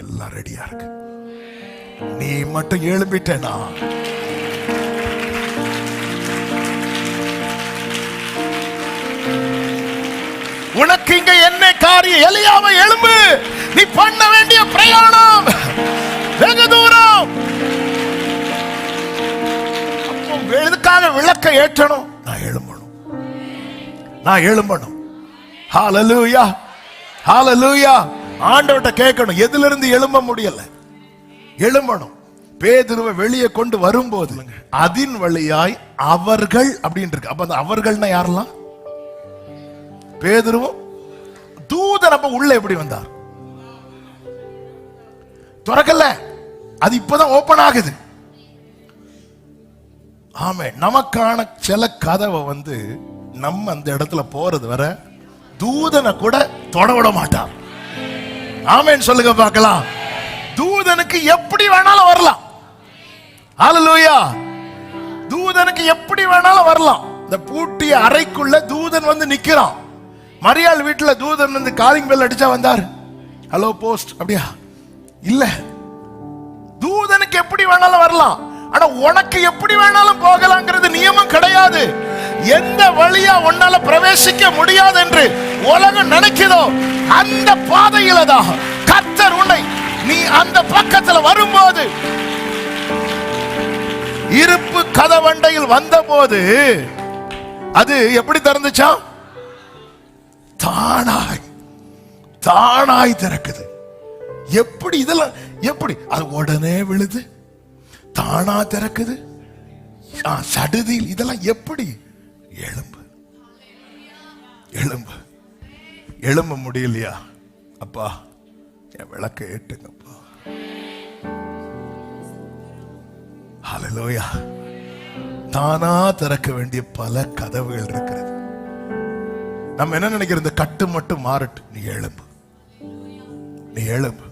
எல்லாம் ரெடியா இருக்கு. நீ மட்டும் எழும்பிட்டேனா உனக்கு இங்க என்ன காரியம்? எலியாவை எழும்பு, நீ பண்ண வேண்டிய பிரயாணம் வெகு தூரம். எதுக்காக விளக்க ஏற்றணும்? நான் எழும்பணும், நான் எழும்பணும். ஹல்லேலூயா, ஹல்லேலூயா. ஆண்டவர்ட்ட கேட்கணும், எதுல இருந்து எழும்ப முடியல, எழும்பணும். பேதுருவை வெளியே கொண்டு வரும்போது அதின் வழியாய் அவர்கள் அப்படின்னு இருக்கு. அப்ப அந்த அவர்கள்னா யாரெல்லாம்? பேதுருவும் தூதன். அப்ப உள்ள எப்படி வந்தார்? திறக்கல, அது இப்பதான் ஓபன் ஆகுது. ஆமே, நமக்கான சில கதவை நம்ம அந்த இடத்துல போறது வர தூதனை கூட தொட விட மாட்டார். ஆமேன்னு சொல்லுங்க பார்க்கலாம். தூதனுக்கு எப்படி வேணாலும் வரலாம். ஹல்லேலூயா. தூதனுக்கு எப்படி வேணாலும் வரலாம். இந்த பூட்டிய அறைக்குள்ள தூதன் நிக்கிறான். மரியாள் வீட்டுல தூதன் காலிங் பெல் அடிச்சா வந்தார், ஹலோ போஸ்ட் அப்படியா? இல்ல, தூதனுக்கு எப்படி வேணாலும் வரலாம். ஆனா உனக்கு எப்படி வேணாலும் போகலாங்கிறது நியமம் கிடையாது. எந்த வழியா உன்னால பிரவேசிக்க முடியாது என்று உலகம் நினைக்குதோ அந்த பாதையில தான் கர்த்தர் உன்னை, நீ அந்த பக்கத்துல வரும்போது, இருப்பு கதவண்டையில் வந்த போது அது எப்படி திறந்துச்சா? தானாய் தானாய் திறக்குது. எப்படி இதெல்லாம் எப்படி? அது உடனே விழுது, தானா திறக்குது, சடுதியில். இதெல்லாம் எப்படி? எழும்பு, எழும்பு. எழும்ப முடியலையா? அப்பா என் விளக்க ஏட்டுங்கப்பா. ஹல்லேலூயா. தானா திறக்க வேண்டிய பல கதவுகள் இருக்கிறது. நம்ம என்ன நினைக்கிறோம்? இந்த கட்டு மட்டும் மாறட்டு. நீ எழும்பு, நீ எழும்பு.